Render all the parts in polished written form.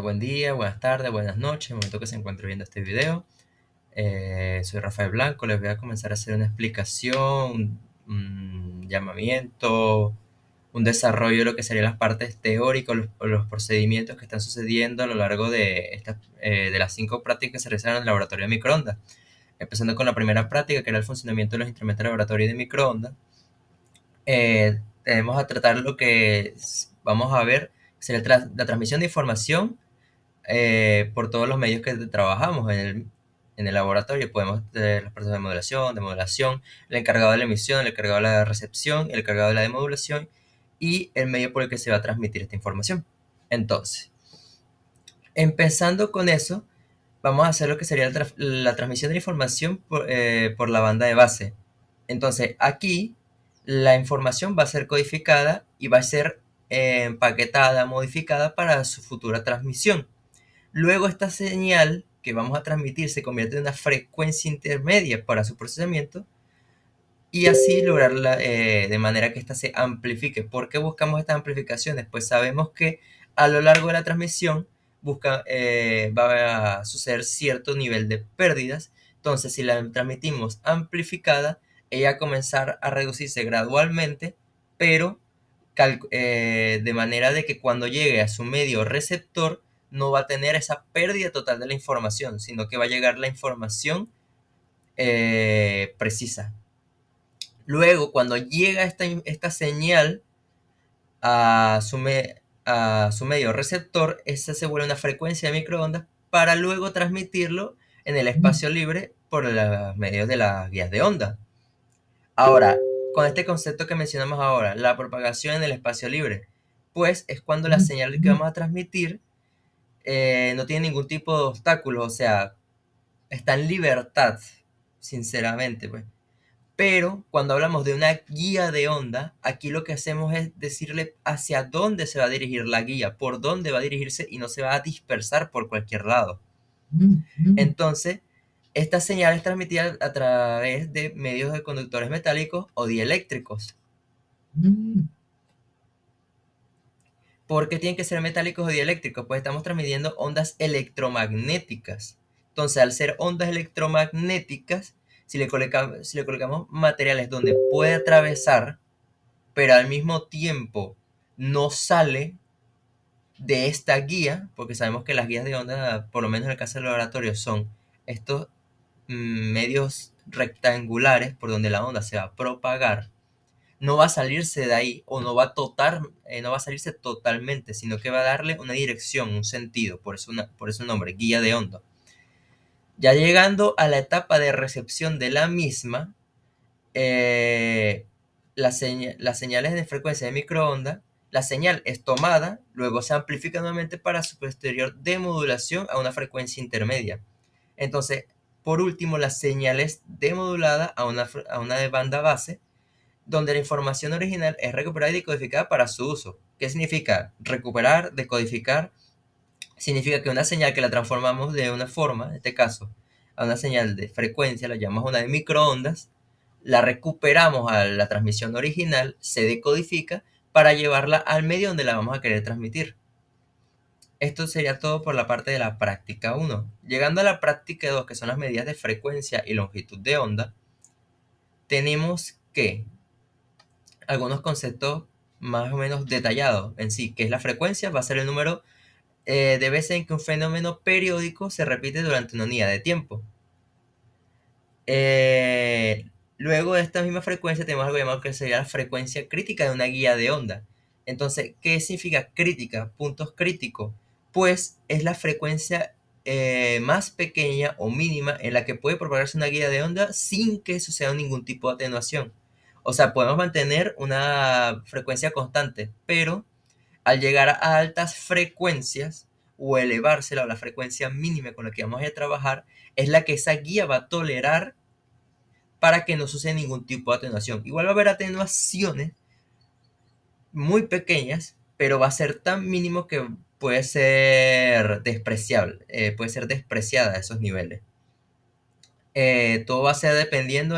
Buen día, buenas tardes, buenas noches, en el momento que se encuentre viendo este video. Soy Rafael Blanco, les voy a comenzar a hacer una explicación, un llamamiento, un desarrollo de lo que serían las partes teóricas o los procedimientos que están sucediendo a lo largo de las 5 prácticas que se realizaron en el laboratorio de microondas. Empezando con la primera práctica, que era el funcionamiento de los instrumentos de laboratorio de microondas. Tenemos a tratar lo que vamos a ver, sería la transmisión de información por todos los medios que trabajamos en el laboratorio. Podemos tener los procesos de modelación, el encargado de la emisión, el encargado de la recepción, el encargado de la demodulación y el medio por el que se va a transmitir esta información. Entonces, empezando con eso, vamos a hacer lo que sería la transmisión de la información por la banda de base. Entonces, aquí la información va a ser codificada y va a ser empaquetada, modificada para su futura transmisión. Luego esta señal que vamos a transmitir se convierte en una frecuencia intermedia para su procesamiento y así lograrla de manera que ésta se amplifique. ¿Por qué buscamos estas amplificaciones? Pues sabemos que a lo largo de la transmisión va a suceder cierto nivel de pérdidas. Entonces, si la transmitimos amplificada, ella va a comenzar a reducirse gradualmente, pero de manera de que cuando llegue a su medio receptor no va a tener esa pérdida total de la información, sino que va a llegar la información precisa. Luego, cuando llega esta señal a su medio receptor, esa se vuelve una frecuencia de microondas para luego transmitirlo en el espacio libre por los medios de las guías de onda. Ahora, con este concepto que mencionamos ahora, la propagación en el espacio libre, pues es cuando la señal que vamos a transmitir no tiene ningún tipo de obstáculo, o sea, está en libertad, sinceramente, pues. Pero cuando hablamos de una guía de onda, aquí lo que hacemos es decirle hacia dónde se va a dirigir la guía, por dónde va a dirigirse y no se va a dispersar por cualquier lado. Entonces, esta señal es transmitida a través de medios de conductores metálicos o dieléctricos. ¿Por qué tienen que ser metálicos o dieléctricos? Pues estamos transmitiendo ondas electromagnéticas. Entonces, al ser ondas electromagnéticas, si le colocamos materiales donde puede atravesar, pero al mismo tiempo no sale de esta guía, porque sabemos que las guías de onda, por lo menos en el caso del laboratorio, son estos medios rectangulares por donde la onda se va a propagar, no va a salirse de ahí o no va a salirse totalmente, sino que va a darle una dirección, un sentido, por eso el nombre, guía de onda. Ya llegando a la etapa de recepción de la misma, las señales de frecuencia de microondas, la señal es tomada, luego se amplifica nuevamente para su posterior demodulación a una frecuencia intermedia. Entonces, por último, la señal es demodulada a una de banda base, donde la información original es recuperada y decodificada para su uso. ¿Qué significa? Recuperar, decodificar, significa que una señal que la transformamos de una forma, en este caso, a una señal de frecuencia, la llamamos una de microondas, la recuperamos a la transmisión original, se decodifica para llevarla al medio donde la vamos a querer transmitir. Esto sería todo por la parte de la práctica 1. Llegando a la práctica 2, que son las medidas de frecuencia y longitud de onda, tenemos que algunos conceptos más o menos detallados en sí, que es la frecuencia, va a ser el número de veces en que un fenómeno periódico se repite durante una unidad de tiempo. Luego de esta misma frecuencia tenemos algo llamado que sería la frecuencia crítica de una guía de onda. Entonces, ¿qué significa crítica? Puntos críticos. Pues es la frecuencia más pequeña o mínima en la que puede propagarse una guía de onda sin que suceda ningún tipo de atenuación. O sea, podemos mantener una frecuencia constante, pero al llegar a altas frecuencias o elevársela a la frecuencia mínima con la que vamos a trabajar, es la que esa guía va a tolerar para que no suceda ningún tipo de atenuación. Igual va a haber atenuaciones muy pequeñas, pero va a ser tan mínimo que puede ser despreciable, puede ser despreciada a esos niveles. Todo va a ser dependiendo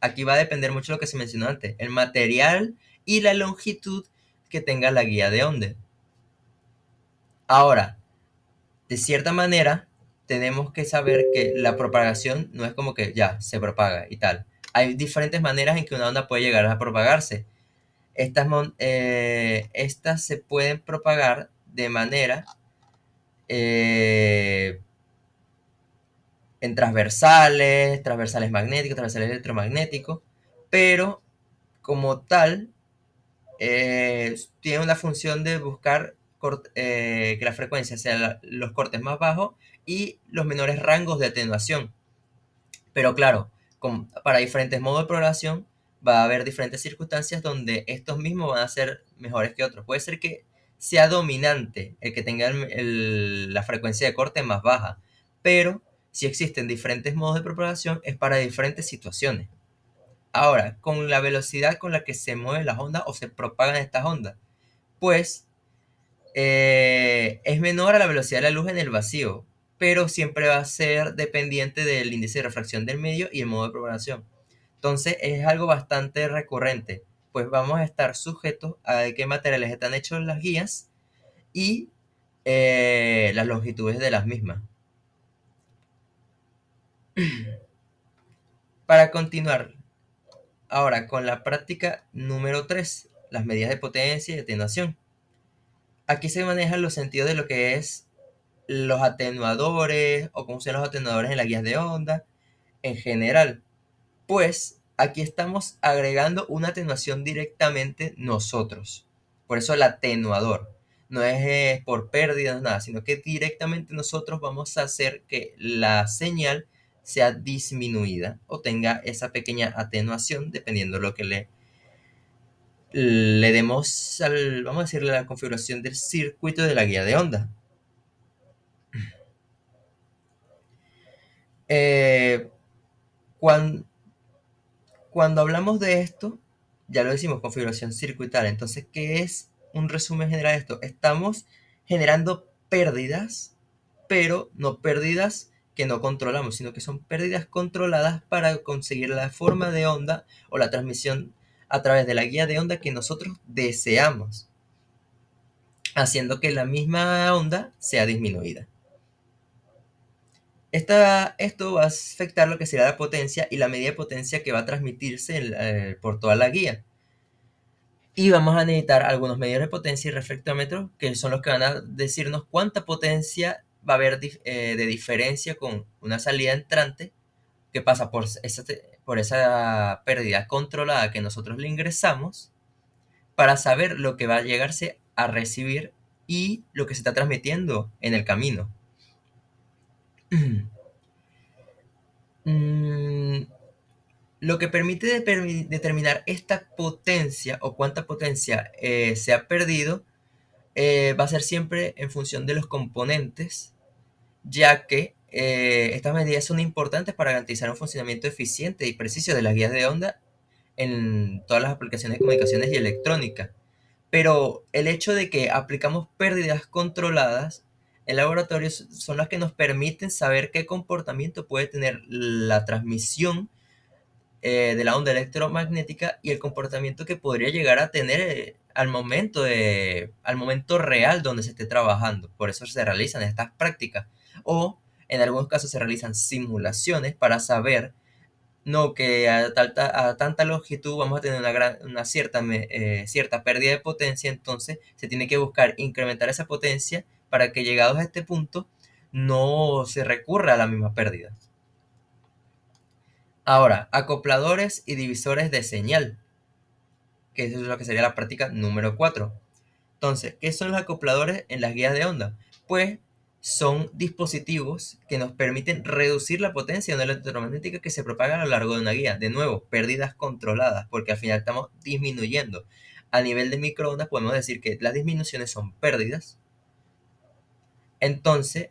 aquí va a depender mucho lo que se mencionó antes, el material y la longitud que tenga la guía de onda. Ahora, De cierta manera, tenemos que saber que la propagación no es como que ya se propaga y tal. Hay diferentes maneras en que una onda puede llegar a propagarse. Estas se pueden propagar de manera eh, en transversales, transversales magnéticos, transversales electromagnéticos, pero como tal, tiene una función de buscar que la frecuencia sea los cortes más bajos y los menores rangos de atenuación. Pero claro, para diferentes modos de programación va a haber diferentes circunstancias donde estos mismos van a ser mejores que otros. Puede ser que sea dominante el que tenga la frecuencia de corte más baja, pero si existen diferentes modos de propagación es para diferentes situaciones. Ahora, con la velocidad con la que se mueven las ondas o se propagan estas ondas, pues es menor a la velocidad de la luz en el vacío, pero siempre va a ser dependiente del índice de refracción del medio y el modo de propagación. Entonces es algo bastante recurrente, pues vamos a estar sujetos a de qué materiales están hechos las guías y las longitudes de las mismas. Para continuar ahora con la práctica número 3, las medidas de potencia y atenuación. Aquí se manejan los sentidos de lo que es los atenuadores o cómo son los atenuadores en las guías de onda en general. Pues aquí estamos agregando una atenuación directamente nosotros. Por eso el atenuador. No es por pérdidas, nada, sino que directamente nosotros vamos a hacer que la señal sea disminuida o tenga esa pequeña atenuación dependiendo de lo que le demos vamos a decirle, la configuración del circuito de la guía de onda. Eh, cuando, Cuando hablamos de esto, ya lo decimos, configuración circuital. Entonces, ¿qué es un resumen general de esto? Estamos generando pérdidas, pero no pérdidas que no controlamos, sino que son pérdidas controladas para conseguir la forma de onda o la transmisión a través de la guía de onda que nosotros deseamos, haciendo que la misma onda sea disminuida. Esto va a afectar lo que será la potencia y la medida de potencia que va a transmitirse por toda la guía. Y vamos a necesitar algunos medidores de potencia y reflectómetros, que son los que van a decirnos cuánta potencia va a haber de diferencia con una salida entrante que pasa por esa pérdida controlada que nosotros le ingresamos para saber lo que va a llegarse a recibir y lo que se está transmitiendo en el camino. Mm, Lo que permite determinar esta potencia o cuánta potencia se ha perdido va a ser siempre en función de los componentes, ya que estas medidas son importantes para garantizar un funcionamiento eficiente y preciso de las guías de onda en todas las aplicaciones de comunicaciones y electrónica. Pero el hecho de que aplicamos pérdidas controladas en laboratorio son las que nos permiten saber qué comportamiento puede tener la transmisión de la onda electromagnética y el comportamiento que podría llegar a tener al momento real donde se esté trabajando. Por eso se realizan estas prácticas. O en algunos casos se realizan simulaciones para saber no que a tanta longitud vamos a tener una cierta pérdida de potencia, entonces se tiene que buscar incrementar esa potencia para que llegados a este punto no se recurra a la misma pérdida. Ahora, acopladores y divisores de señal, que eso es lo que sería la práctica número 4. Entonces, ¿qué son los acopladores en las guías de onda? Pues son dispositivos que nos permiten reducir la potencia de onda electromagnética que se propaga a lo largo de una guía. De nuevo, pérdidas controladas, porque al final estamos disminuyendo. A nivel de microondas podemos decir que las disminuciones son pérdidas. Entonces,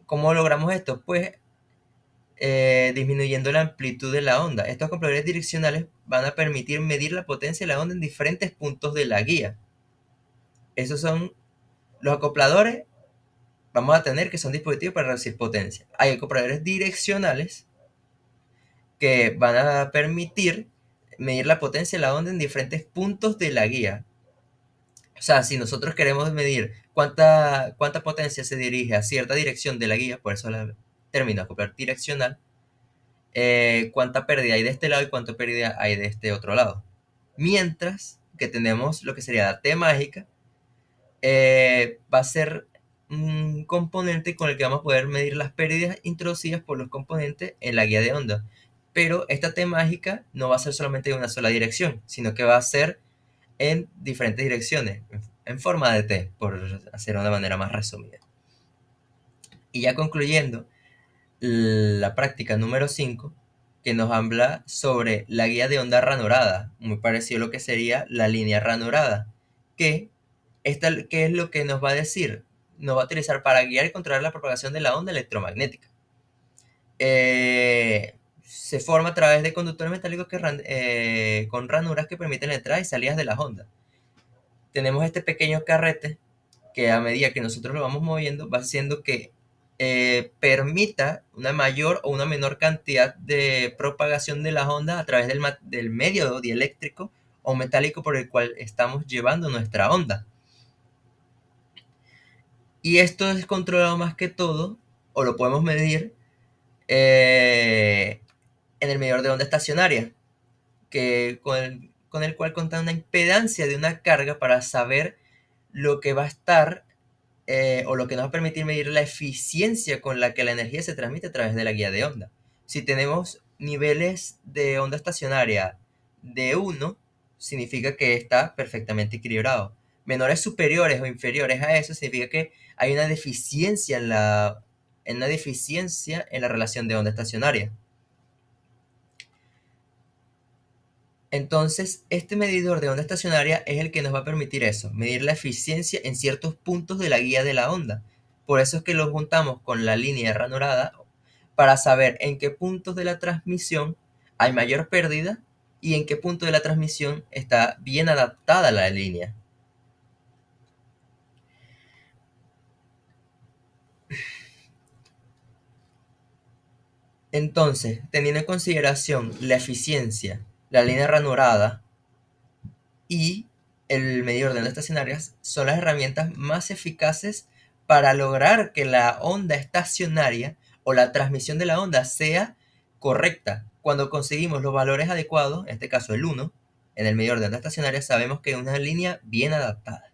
¿cómo logramos esto? Pues disminuyendo la amplitud de la onda. Estos acopladores direccionales van a permitir medir la potencia de la onda en diferentes puntos de la guía. Esos son los acopladores. Vamos a tener que son dispositivos para reducir potencia. Hay acopladores direccionales que van a permitir medir la potencia de la onda en diferentes puntos de la guía. O sea, si nosotros queremos medir cuánta potencia se dirige a cierta dirección de la guía, por eso el término acoplar direccional, cuánta pérdida hay de este lado y cuánta pérdida hay de este otro lado. Mientras que tenemos lo que sería la T mágica, va a ser un componente con el que vamos a poder medir las pérdidas introducidas por los componentes en la guía de onda. Pero esta T mágica no va a ser solamente en una sola dirección, sino que va a ser en diferentes direcciones, en forma de T, por hacerlo de una manera más resumida. Y ya concluyendo, la práctica número 5 que nos habla sobre la guía de onda ranurada, muy parecido a lo que sería la línea ranurada, que, que es lo que nos va a decir, nos va a utilizar para guiar y controlar la propagación de la onda electromagnética. Se forma a través de conductores metálicos con ranuras que permiten la entrada y salidas de las ondas. Tenemos este pequeño carrete que a medida que nosotros lo vamos moviendo va haciendo que permita una mayor o una menor cantidad de propagación de las ondas a través del medio dieléctrico o metálico por el cual estamos llevando nuestra onda. Y esto es controlado más que todo, o lo podemos medir en el medidor de onda estacionaria, que con el cual conta una impedancia de una carga para saber lo que va a estar o lo que nos va a permitir medir la eficiencia con la que la energía se transmite a través de la guía de onda. Si tenemos niveles de onda estacionaria de 1, significa que está perfectamente equilibrado. Menores superiores o inferiores a eso significa que hay una deficiencia en la relación de onda estacionaria. Entonces, este medidor de onda estacionaria es el que nos va a permitir eso, medir la eficiencia en ciertos puntos de la guía de la onda. Por eso es que lo juntamos con la línea ranurada para saber en qué puntos de la transmisión hay mayor pérdida y en qué punto de la transmisión está bien adaptada la línea. Entonces, teniendo en consideración la eficiencia, la línea ranurada y el medidor de ondas estacionarias son las herramientas más eficaces para lograr que la onda estacionaria o la transmisión de la onda sea correcta. Cuando conseguimos los valores adecuados, en este caso el 1, en el medidor de onda estacionaria, sabemos que es una línea bien adaptada.